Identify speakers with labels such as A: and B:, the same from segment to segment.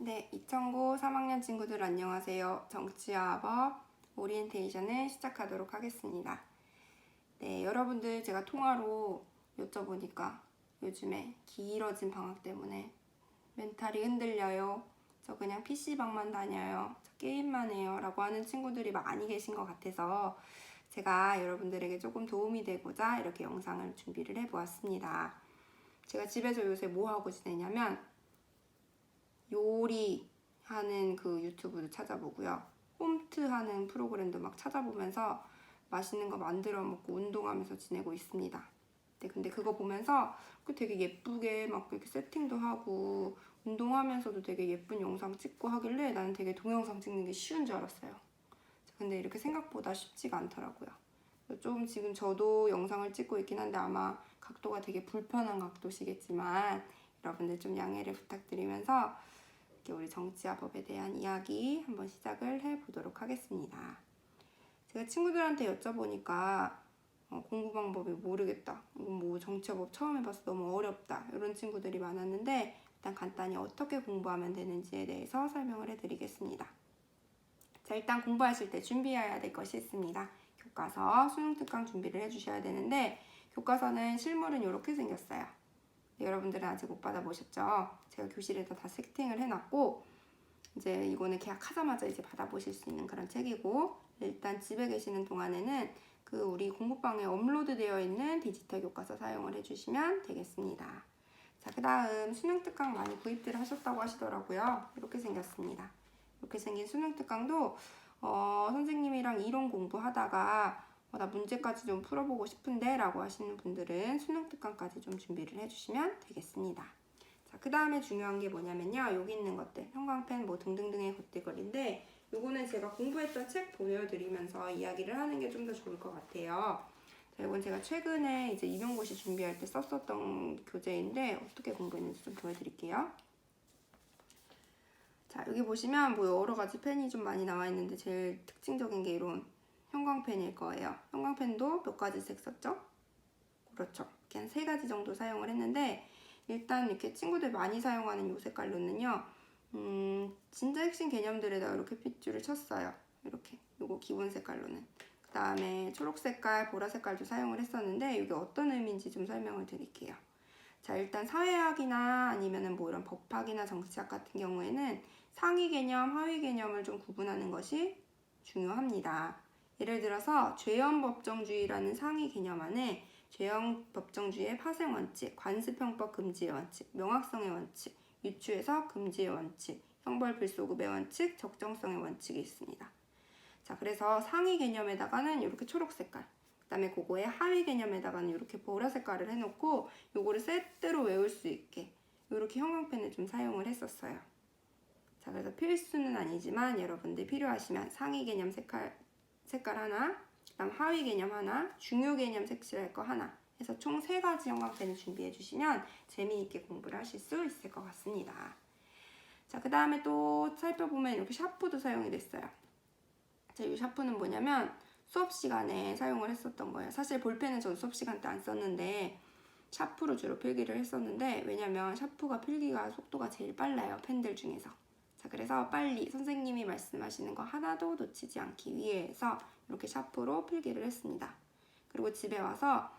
A: 네, 2009 3학년 친구들 안녕하세요. 정치와 법 오리엔테이션을 시작하도록 하겠습니다. 네, 여러분들 제가 통화로 여쭤보니까 요즘에 길어진 방학 때문에 멘탈이 흔들려요. 저 그냥 PC방만 다녀요. 저 게임만 해요. 라고 하는 친구들이 많이 계신 것 같아서 제가 여러분들에게 조금 도움이 되고자 이렇게 영상을 준비를 해보았습니다. 제가 집에서 요새 뭐 하고 지내냐면 요리하는 그 유튜브도 찾아보고요. 홈트 하는 프로그램도 막 찾아보면서 맛있는 거 만들어 먹고 운동하면서 지내고 있습니다. 네, 근데 그거 보면서 되게 예쁘게 막 이렇게 세팅도 하고 운동하면서도 되게 예쁜 영상 찍고 하길래 나는 되게 동영상 찍는 게 쉬운 줄 알았어요. 근데 이렇게 생각보다 쉽지가 않더라고요. 좀 지금 저도 영상을 찍고 있긴 한데 아마 각도가 되게 불편한 각도시겠지만 여러분들 좀 양해를 부탁드리면서 우리 정치와 법에 대한 이야기 한번 시작을 해보도록 하겠습니다. 제가 친구들한테 여쭤보니까 공부 방법이 모르겠다. 뭐 정치와 법 처음 해봐서 너무 어렵다. 이런 친구들이 많았는데 일단 간단히 어떻게 공부하면 되는지에 대해서 설명을 해드리겠습니다. 자, 일단 공부하실 때 준비해야 될 것이 있습니다. 교과서, 수능특강 준비를 해주셔야 되는데 교과서는 실물은 이렇게 생겼어요. 여러분들은 아직 못 받아보셨죠? 제가 교실에다 다 세팅을 해놨고 이제 이거는 계약하자마자 이제 받아보실 수 있는 그런 책이고 일단 집에 계시는 동안에는 그 우리 공부방에 업로드 되어 있는 디지털 교과서 사용을 해주시면 되겠습니다. 자, 그 다음 수능특강 많이 구입들 하셨다고 하시더라고요. 이렇게 생겼습니다. 이렇게 생긴 수능특강도 선생님이랑 이론 공부하다가 나 문제까지 좀 풀어보고 싶은데 라고 하시는 분들은 수능특강까지 좀 준비를 해주시면 되겠습니다. 자, 그 다음에 중요한 게 뭐냐면요. 여기 있는 것들, 형광펜 뭐 등등등의 것들인데 요거는 제가 공부했던 책 보여드리면서 이야기를 하는 게 좀 더 좋을 것 같아요. 자, 이건 제가 최근에 이제 임용고시 준비할 때 썼었던 교재인데 어떻게 공부했는지 좀 보여드릴게요. 자, 여기 보시면 뭐 여러 가지 펜이 좀 많이 나와 있는데 제일 특징적인 게 이런 형광펜일 거예요. 형광펜도 몇 가지 색 썼죠? 그렇죠. 이렇게 한 3가지 정도 사용을 했는데 일단 이렇게 친구들 많이 사용하는 이 색깔로는요. 진짜 핵심 개념들에다 이렇게 핏줄을 쳤어요. 이렇게 요거 기본 색깔로는. 그 다음에 초록 색깔, 보라 색깔도 사용을 했었는데 이게 어떤 의미인지 좀 설명을 드릴게요. 자, 일단 사회학이나 아니면은 뭐 이런 법학이나 정치학 같은 경우에는 상위 개념, 하위 개념을 좀 구분하는 것이 중요합니다. 예를 들어서 죄형법정주의라는 상위 개념 안에 죄형법정주의의 파생 원칙, 관습형법 금지의 원칙, 명확성의 원칙, 유추해석 금지의 원칙, 형벌 불소급의 원칙, 적정성의 원칙이 있습니다. 자, 그래서 상위 개념에다가는 이렇게 초록 색깔, 그 다음에 그거의 하위 개념에다가는 이렇게 보라 색깔을 해놓고 요거를 세트로 외울 수 있게 이렇게 형광펜을 좀 사용을 했었어요. 자, 그래서 필수는 아니지만 여러분들 필요하시면 상위 개념 색깔 하나, 그 다음 하위 개념 하나, 중요 개념 색칠할 거 하나 해서 총 3가지 형광펜을 준비해 주시면 재미있게 공부를 하실 수 있을 것 같습니다. 자, 그 다음에 또 살펴보면 이렇게 샤프도 사용이 됐어요. 자, 이 샤프는 뭐냐면 수업 시간에 사용을 했었던 거예요. 사실 볼펜은 전 수업 시간 때 안 썼는데 샤프로 주로 필기를 했었는데 왜냐면 샤프가 필기가 속도가 제일 빨라요. 펜들 중에서. 자, 그래서 빨리 선생님이 말씀하시는 거 하나도 놓치지 않기 위해서 이렇게 샤프로 필기를 했습니다. 그리고 집에 와서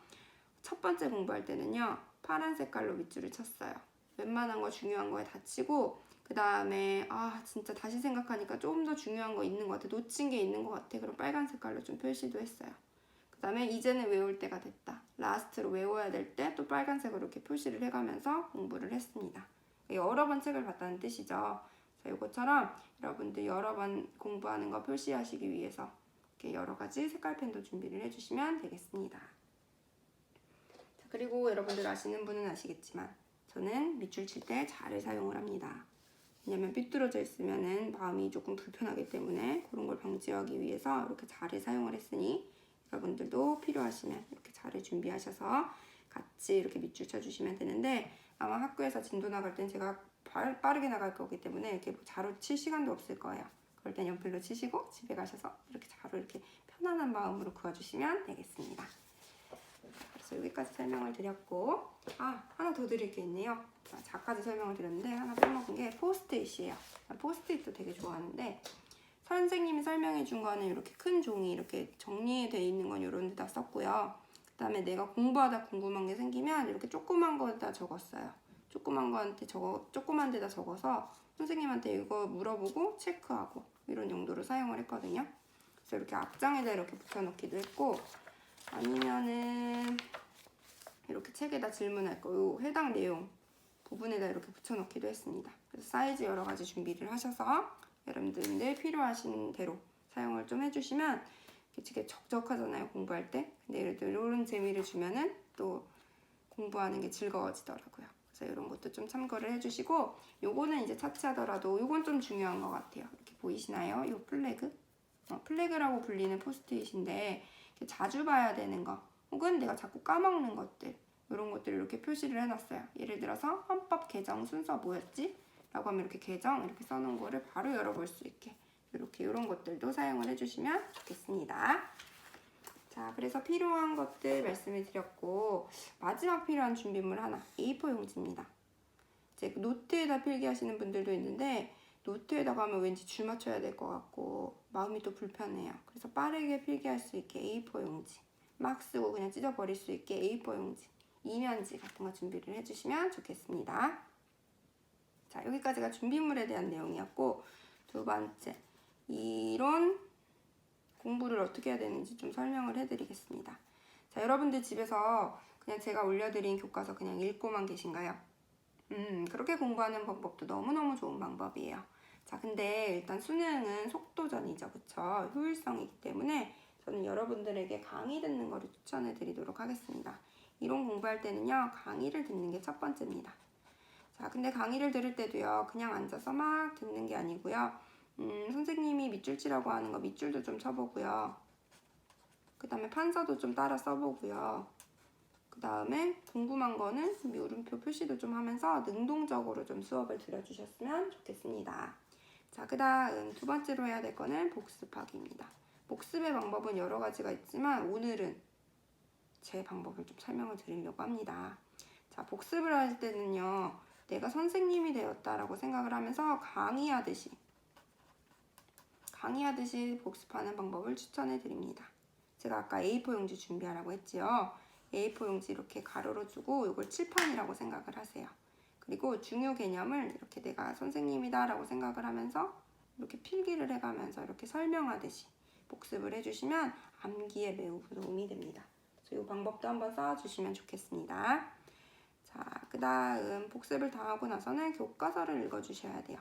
A: 첫 번째 공부할 때는요. 파란 색깔로 밑줄을 쳤어요. 웬만한 거 중요한 거에 다 치고 그 다음에 진짜 다시 생각하니까 좀 더 중요한 거 있는 것 같아. 놓친 게 있는 것 같아. 그럼 빨간 색깔로 좀 표시도 했어요. 그 다음에 이제는 외울 때가 됐다. 라스트로 외워야 될 때 또 빨간색으로 이렇게 표시를 해가면서 공부를 했습니다. 여러 번 책을 봤다는 뜻이죠. 자, 이것처럼 여러분들 여러 번 공부하는 거 표시하시기 위해서 이렇게 여러 가지 색깔펜도 준비를 해주시면 되겠습니다. 자, 그리고 여러분들 아시는 분은 아시겠지만 저는 밑줄 칠 때 자를 사용을 합니다. 왜냐면 삐뚤어져 있으면 마음이 조금 불편하기 때문에 그런 걸 방지하기 위해서 이렇게 자를 사용을 했으니 여러분들도 필요하시면 이렇게 자를 준비하셔서 같이 이렇게 밑줄 쳐주시면 되는데 아마 학교에서 진도 나갈 땐 제가 빠르게 나갈 거기 때문에 이렇게 자로 칠 시간도 없을 거예요. 그럴 땐 연필로 치시고 집에 가셔서 이렇게 자로 이렇게 편안한 마음으로 그어주시면 되겠습니다. 그래서 여기까지 설명을 드렸고 하나 더 드릴 게 있네요. 자까지 설명을 드렸는데 하나 빼먹은 게 포스트잇이에요. 포스트잇도 되게 좋아하는데 선생님이 설명해 준 거는 이렇게 큰 종이 이렇게 정리되어 있는 건 이런 데다 썼고요. 그 다음에 내가 공부하다 궁금한 게 생기면 이렇게 조그만 거에다 적었어요. 조그만 데다 적어서 선생님한테 이거 물어보고 체크하고 이런 용도로 사용을 했거든요. 그래서 이렇게 앞장에다 이렇게 붙여놓기도 했고, 아니면은 이렇게 책에다 질문할 거, 요 해당 내용 부분에다 이렇게 붙여놓기도 했습니다. 그래서 사이즈 여러 가지 준비를 하셔서 여러분들 필요하신 대로 사용을 좀 해주시면 되게 적적하잖아요, 공부할 때. 근데 예를 들어 이런 재미를 주면은 또 공부하는 게 즐거워지더라고요. 그래서 이런 것도 좀 참고를 해주시고, 요거는 이제 차치하더라도 요건 좀 중요한 것 같아요. 이렇게 보이시나요? 요 플래그? 플래그라고 불리는 포스트잇인데 자주 봐야 되는 거 혹은 내가 자꾸 까먹는 것들, 이런 것들을 이렇게 표시를 해놨어요. 예를 들어서 헌법 개정 순서 뭐였지? 라고 하면 이렇게 개정 이렇게 써놓은 거를 바로 열어볼 수 있게 이렇게 이런 것들도 사용을 해주시면 좋겠습니다. 자, 그래서 필요한 것들 말씀을 드렸고, 마지막 필요한 준비물 하나, A4 용지입니다. 이제 노트에다 필기하시는 분들도 있는데 노트에다가 하면 왠지 줄 맞춰야 될 것 같고 마음이 또 불편해요. 그래서 빠르게 필기할 수 있게 A4 용지, 막 쓰고 그냥 찢어버릴 수 있게 A4 용지, 이면지 같은 거 준비를 해주시면 좋겠습니다. 자, 여기까지가 준비물에 대한 내용이었고, 두 번째, 이런 공부를 어떻게 해야 되는지 좀 설명을 해드리겠습니다. 자, 여러분들 집에서 그냥 제가 올려드린 교과서 그냥 읽고만 계신가요? 그렇게 공부하는 방법도 너무너무 좋은 방법이에요. 자, 근데 일단 수능은 속도전이죠, 그쵸? 효율성이기 때문에 저는 여러분들에게 강의 듣는 거를 추천해 드리도록 하겠습니다. 이론 공부할 때는요, 강의를 듣는 게 첫 번째입니다. 자, 근데 강의를 들을 때도요, 그냥 앉아서 막 듣는 게 아니고요, 선생님이 밑줄 치라고 하는 거 밑줄도 좀 쳐보고요, 그 다음에 판서도 좀 따라 써보고요, 그 다음에 궁금한 거는 물음표 표시도 좀 하면서 능동적으로 좀 수업을 들어주셨으면 좋겠습니다. 자, 그 다음 두 번째로 해야 될 거는 복습하기입니다. 복습의 방법은 여러 가지가 있지만 오늘은 제 방법을 좀 설명을 드리려고 합니다. 자, 복습을 할 때는요, 내가 선생님이 되었다라고 생각을 하면서 강의하듯이 복습하는 방법을 추천해 드립니다. 제가 아까 A4 용지 준비하라고 했지요. A4 용지 이렇게 가로로 주고 이걸 칠판이라고 생각을 하세요. 그리고 중요 개념을 이렇게 내가 선생님이다 라고 생각을 하면서 이렇게 필기를 해가면서 이렇게 설명하듯이 복습을 해주시면 암기에 매우 도움이 됩니다. 그래서 이 방법도 한번 써주시면 좋겠습니다. 자, 그 다음 복습을 다 하고 나서는 교과서를 읽어주셔야 돼요.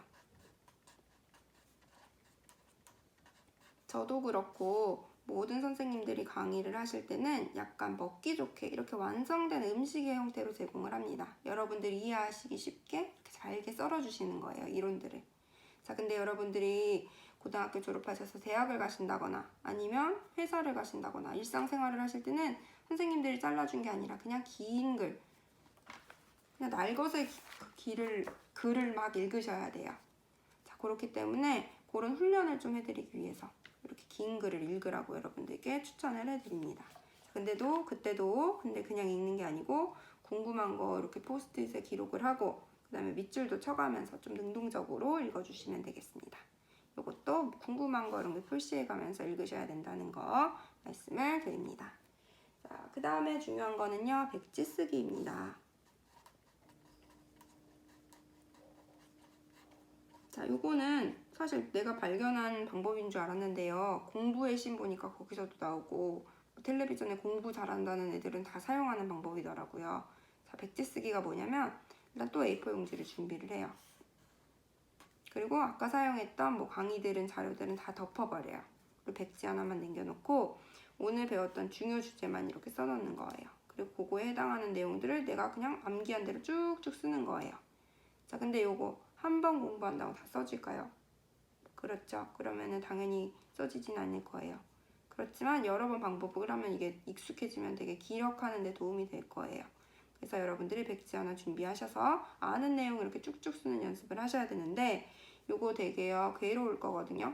A: 저도 그렇고 모든 선생님들이 강의를 하실 때는 약간 먹기 좋게 이렇게 완성된 음식의 형태로 제공을 합니다. 여러분들이 이해하시기 쉽게 이렇게 잘게 썰어주시는 거예요, 이론들을. 자, 근데 여러분들이 고등학교 졸업하셔서 대학을 가신다거나 아니면 회사를 가신다거나 일상생활을 하실 때는 선생님들이 잘라준 게 아니라 그냥 긴 글, 그냥 날것의 글을 막 읽으셔야 돼요. 자, 그렇기 때문에 그런 훈련을 좀 해드리기 위해서 이렇게 긴 글을 읽으라고 여러분들께 추천을 해드립니다. 그때도 그냥 읽는 게 아니고 궁금한 거 이렇게 포스트잇에 기록을 하고 그 다음에 밑줄도 쳐가면서 좀 능동적으로 읽어주시면 되겠습니다. 이것도 궁금한 거 이런 거 표시해가면서 읽으셔야 된다는 거 말씀을 드립니다. 자, 그 다음에 중요한 거는요, 백지 쓰기입니다. 자, 요거는 사실 내가 발견한 방법인 줄 알았는데요. 공부의 신 보니까 거기서도 나오고 텔레비전에 공부 잘한다는 애들은 다 사용하는 방법이더라고요. 자, 백지 쓰기가 뭐냐면 일단 또 A4 용지를 준비를 해요. 그리고 아까 사용했던 뭐 강의들은 자료들은 다 덮어버려요. 그리고 백지 하나만 남겨놓고 오늘 배웠던 중요 주제만 이렇게 써놓는 거예요. 그리고 그거에 해당하는 내용들을 내가 그냥 암기한 대로 쭉쭉 쓰는 거예요. 자, 근데 요거 한 번 공부한다고 다 써질까요? 그렇죠. 그러면은 당연히 써지진 않을 거예요. 그렇지만 여러 번 반복을 하면 이게 익숙해지면 되게 기억하는 데 도움이 될 거예요. 그래서 여러분들이 백지 하나 준비하셔서 아는 내용 이렇게 쭉쭉 쓰는 연습을 하셔야 되는데 요거 되게요, 괴로울 거거든요.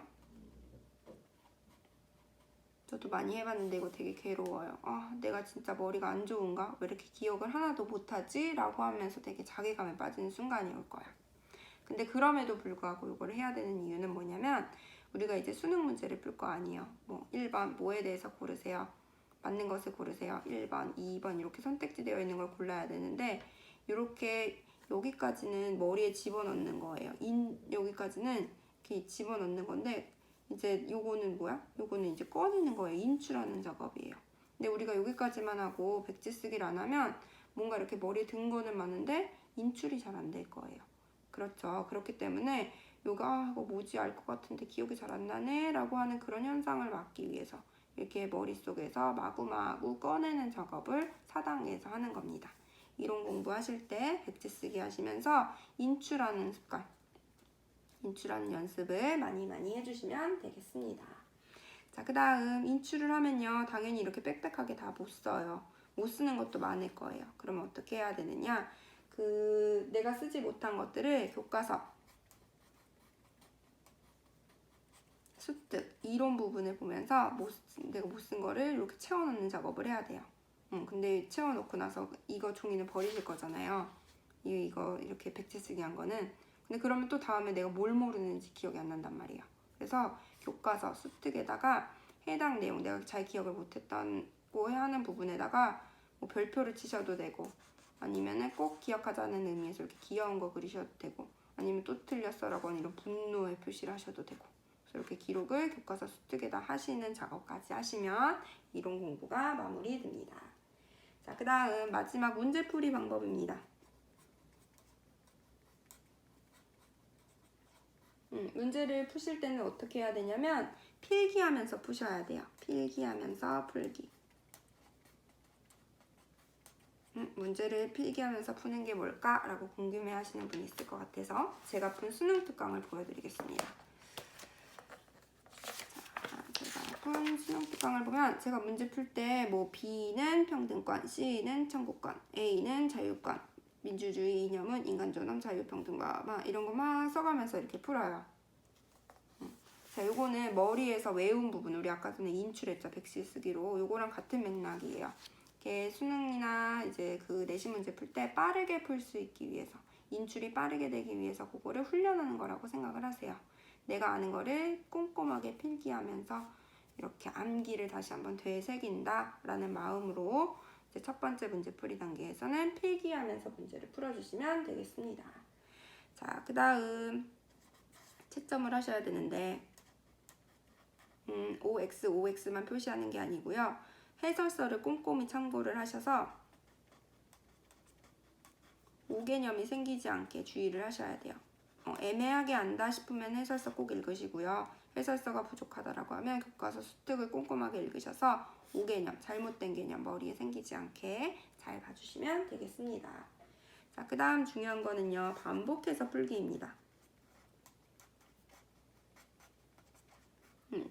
A: 저도 많이 해봤는데 이거 되게 괴로워요. 아, 내가 진짜 머리가 안 좋은가? 왜 이렇게 기억을 하나도 못하지? 라고 하면서 되게 자괴감에 빠지는 순간이 올 거야. 근데 그럼에도 불구하고 이걸 해야 되는 이유는 뭐냐면 우리가 이제 수능 문제를 풀 거 아니에요. 뭐 1번 뭐에 대해서 고르세요. 맞는 것을 고르세요. 1번, 2번 이렇게 선택지 되어 있는 걸 골라야 되는데 이렇게 여기까지는 머리에 집어넣는 거예요. 여기까지는 이렇게 집어넣는 건데 이제 요거는 뭐야? 요거는 이제 꺼내는 거예요. 인출하는 작업이에요. 근데 우리가 여기까지만 하고 백지 쓰기를 안 하면 뭔가 이렇게 머리에 든 거는 많은데 인출이 잘 안 될 거예요. 그렇죠. 그렇기 때문에 요가 이거 뭐지 알 것 같은데 기억이 잘 안 나네 라고 하는 그런 현상을 막기 위해서 이렇게 머릿속에서 마구마구 꺼내는 작업을 4단계에서 하는 겁니다. 이론 공부하실 때 백지 쓰기 하시면서 인출하는 습관, 인출하는 연습을 많이 해주시면 되겠습니다. 자, 그 다음 인출을 하면요 당연히 이렇게 빽빽하게 다 못 써요. 못 쓰는 것도 많을 거예요. 그러면 어떻게 해야 되느냐, 내가 쓰지 못한 것들을 교과서, 수특, 이론 부분을 보면서 내가 못 쓴 거를 이렇게 채워넣는 작업을 해야 돼요. 근데 채워놓고 나서 이거 종이는 버리실 거잖아요. 이거 이렇게 백지 쓰기 한 거는. 근데 그러면 또 다음에 내가 뭘 모르는지 기억이 안 난단 말이에요. 그래서 교과서, 수특에다가 해당 내용, 내가 잘 기억을 못했다고 하는 부분에다가 뭐 별표를 치셔도 되고, 아니면은 꼭 기억하자는 의미에서 이렇게 귀여운 거 그리셔도 되고, 아니면 또 틀렸어라고 하는 이런 분노의 표시를 하셔도 되고, 이렇게 기록을 교과서 수특에다 하시는 작업까지 하시면 이론 공부가 마무리됩니다. 자, 그 다음 마지막 문제풀이 방법입니다. 문제를 푸실 때는 어떻게 해야 되냐면 필기하면서 푸셔야 돼요. 필기하면서 풀기. 문제를 필기하면서 푸는 게 뭘까라고 궁금해 하시는 분이 있을 것 같아서 제가 푼 수능 특강을 보여드리겠습니다. 제가 푼 수능 특강을 보면 제가 문제 풀 때 뭐 B는 평등권, C는 청구권, A는 자유권, 민주주의 이념은 인간존엄, 자유평등과 막 이런 거 막 써가면서 이렇게 풀어요. 자, 요거는 머리에서 외운 부분, 우리 아까 전에 인출했죠, 백지 쓰기로. 요거랑 같은 맥락이에요. 이렇게 수능이나 이제 그 내신 문제 풀 때 빠르게 풀 수 있기 위해서, 인출이 빠르게 되기 위해서 그거를 훈련하는 거라고 생각을 하세요. 내가 아는 거를 꼼꼼하게 필기하면서 이렇게 암기를 다시 한번 되새긴다 라는 마음으로 이제 첫 번째 문제풀이 단계에서는 필기하면서 문제를 풀어주시면 되겠습니다. 자, 그 다음 채점을 하셔야 되는데 OX, OX만 표시하는 게 아니고요. 해설서를 꼼꼼히 참고를 하셔서 오개념이 생기지 않게 주의를 하셔야 돼요. 애매하게 안다 싶으면 해설서 꼭 읽으시고요. 해설서가 부족하다라고 하면 교과서 수특을 꼼꼼하게 읽으셔서 오개념, 잘못된 개념 머리에 생기지 않게 잘 봐주시면 되겠습니다. 자, 그 다음 중요한 거는요. 반복해서 풀기입니다.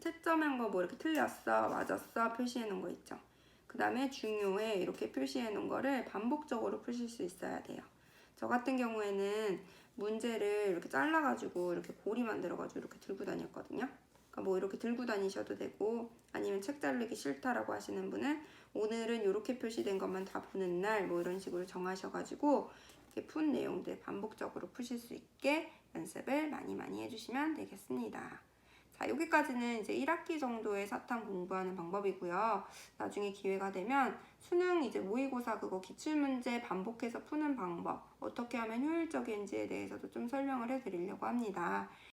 A: 채점한 거 뭐 이렇게 틀렸어, 맞았어 표시해 놓은 거 있죠. 그 다음에 중요해 이렇게 표시해 놓은 거를 반복적으로 푸실 수 있어야 돼요. 저 같은 경우에는 문제를 이렇게 잘라가지고 이렇게 고리 만들어가지고 이렇게 들고 다녔거든요. 그러니까 뭐 이렇게 들고 다니셔도 되고, 아니면 책 자르기 싫다라고 하시는 분은 오늘은 이렇게 표시된 것만 다 보는 날 뭐 이런 식으로 정하셔가지고 이렇게 푼 내용들 반복적으로 푸실 수 있게 연습을 많이 해주시면 되겠습니다. 자, 여기까지는 이제 1학기 정도의 사탐 공부하는 방법이고요. 나중에 기회가 되면 수능 이제 모의고사 그거 기출문제 반복해서 푸는 방법, 어떻게 하면 효율적인지에 대해서도 좀 설명을 해드리려고 합니다.